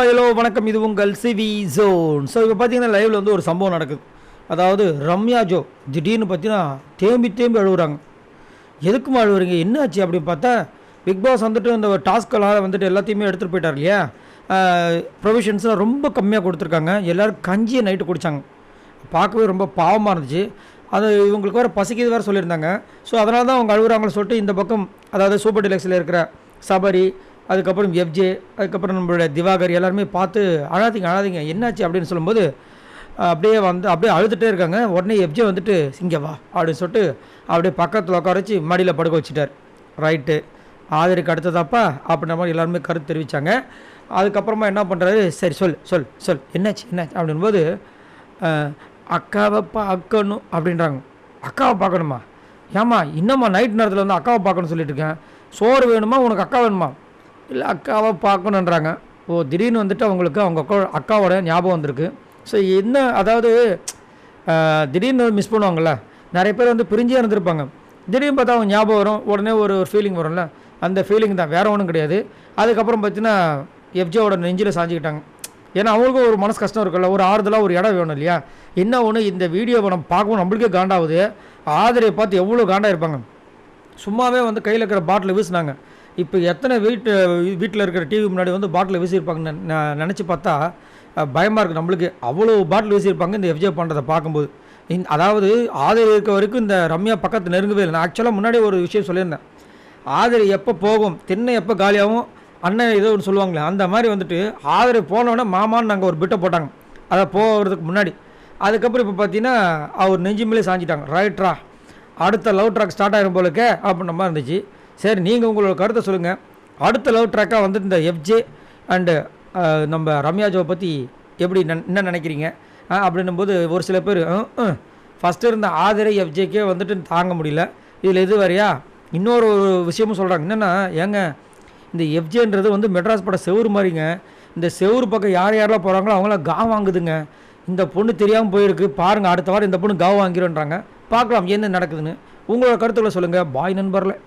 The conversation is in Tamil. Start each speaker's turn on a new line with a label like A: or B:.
A: ஹலோ வணக்கம். இது உங்கள் சிவி ஜோன். ஸோ இப்போ பார்த்தீங்கன்னா லைவில் வந்து ஒரு சம்பவம் நடக்குது. அதாவது ரம்யா ஜோ திடீர்னு பார்த்தீங்கன்னா தேம்பி அழுகுறாங்க. எதுக்குமா அழுகுறீங்க, என்ன ஆச்சு அப்படின்னு பார்த்தா, பிக் பாஸ் வந்துட்டு இந்த டாஸ்க்கெல்லாம் வந்துட்டு எல்லாத்தையுமே எடுத்துகிட்டு போயிட்டார் இல்லையா. ப்ரொவிஷன்ஸ்லாம் ரொம்ப கம்மியாக கொடுத்துருக்காங்க. எல்லோரும் கஞ்சியை நைட்டு குடித்தாங்க. பார்க்கவே ரொம்ப பாவமாக இருந்துச்சு. அது இவங்களுக்கு வேறு பசிக்குது வேறு சொல்லியிருந்தாங்க. ஸோ அதனால தான் அவங்க அழுகுறாங்கன்னு சொல்லிட்டு இந்த பக்கம், அதாவது சூப்பர் டிலக்ஸில் இருக்கிற சபரி, அதுக்கப்புறம் எஃப்ஜே, அதுக்கப்புறம் நம்மளுடைய திவாகர் எல்லாருமே பார்த்து அழாதீங்க என்னாச்சு அப்படின்னு சொல்லும்போது அப்படியே அழுதுகிட்டே இருக்காங்க. உடனே எஃப்ஜே வந்துட்டு இங்கே வா அப்படின்னு சொல்லிட்டு அப்படியே பக்கத்தில் உட்கார வச்சு மடியில் படுக்க வச்சுட்டார். ரைட்டு, ஆதரிக்கு அடுத்ததாப்பா அப்படின்ற மாதிரி எல்லாருமே கருத்து தெரிவித்தாங்க. அதுக்கப்புறமா என்ன பண்ணுறாரு, சரி சொல் என்னாச்சு அப்படின்போது, அக்காவை பார்க்கணும் அப்படின்றாங்க. அக்காவை பார்க்கணுமா? ஏம்மா இன்னம்மா நைட் நேரத்தில் வந்து அக்காவை பார்க்கணும்னு சொல்லிட்டு இருக்கேன். சோறு வேணுமா உனக்கு, அக்கா வேணுமா? இல்லை அக்காவை பார்க்கணுன்றாங்க. திடீர்னு வந்துட்டு அவங்களுக்கு அவங்க அக்காவோட ஞாபகம் வந்திருக்கு. ஸோ என்ன, அதாவது திடீர்னு மிஸ் பண்ணுவாங்கள்ல, நிறைய பேர் வந்து பிரிஞ்சே இருந்திருப்பாங்க. திடீர்னு பார்த்தா அவங்க ஞாபகம் வரும், உடனே ஒரு ஃபீலிங் வரும்ல, அந்த ஃபீலிங் தான், வேறு ஒன்றும் கிடையாது. அதுக்கப்புறம் பார்த்தீங்கன்னா எஃப்ஜேவோட நெஞ்சில் சாஞ்சிக்கிட்டாங்க. ஏன்னா அவங்களுக்கும் ஒரு மனசு கஷ்டம் இருக்குல்ல, ஒரு ஆறுதலாக ஒரு இடம் வேணும் இல்லையா. என்ன ஒன்று, இந்த வீடியோவை நம்ம பார்க்கவும் நம்மளுக்கே காண்டாகுது. ஆதரையை பார்த்து எவ்வளோ காண்டாக இருப்பாங்க. சும்மாவே வந்து கையில் இருக்கிற பாட்டில் வீசினாங்க. இப்போ எத்தனை வீட்டில் இருக்கிற டிவி முன்னாடி வந்து பாட்டில் வீசியிருப்பாங்கன்னு நினச்சி பார்த்தா பயமாக இருக்குது நம்மளுக்கு. அவ்வளோ பாட்டில் வீசியிருப்பாங்க இந்த எஃப்ஜே பண்ணுறதை பார்க்கும்போது. அதாவது ஆதரி இருக்க வரைக்கும் இந்த ரம்யா பக்கத்து நெருங்கவே இல்லை. நான் ஆக்சுவலாக முன்னாடி ஒரு விஷயம் சொல்லியிருந்தேன். ஆதரி எப்போ போகும், திண்ணை எப்போ காலியாகவும், அண்ணன் ஏதோ ஒன்று சொல்லுவாங்களே, அந்த மாதிரி வந்துட்டு ஆதரி போனோடனே மாமான்னு நாங்கள் ஒரு பிட்டை போட்டாங்க, அதை போகிறதுக்கு முன்னாடி. அதுக்கப்புறம் இப்போ பார்த்தீங்கன்னா அவர் நெஞ்சு மேலே சாஞ்சிட்டாங்க. ரைட்ரா, அடுத்த லவ் ட்ராக் ஸ்டார்ட் ஆகிரும் போலுக்க அப்படின்ற மாதிரி இருந்துச்சு. சரி, நீங்கள் உங்களோட கருத்தை சொல்லுங்கள். அடுத்த லவ் ட்ராக்காக வந்துட்டு இந்த எஃப்ஜே அண்டு நம்ம ரம்யாஜோவை பற்றி எப்படி என்ன நினைக்கிறீங்க அப்படின்னும்போது, ஒரு சில பேர் ஃபஸ்ட்டு இருந்த ஆதரை எஃப்ஜேக்கே வந்துட்டு தாங்க முடியல, இதில் எது வரையா. இன்னொரு விஷயமும் சொல்கிறாங்க. என்னென்னா, ஏங்க இந்த எஃப்ஜேன்றது வந்து மெட்ராஸ் பட செவுறு மாதிரிங்க. இந்த செவுறு பக்கம் யாரெல்லாம் போகிறாங்களோ அவங்களாம் காவ் வாங்குதுங்க. இந்த பொண்ணு தெரியாமல் போயிருக்கு பாருங்கள், அடுத்த வாரம் இந்த பொண்ணு காவ் வாங்கிடுன்றாங்க. பார்க்கலாம் என்ன நடக்குதுன்னு. உங்களோட கருத்துக்களை சொல்லுங்கள். பாய் நண்பர்களே.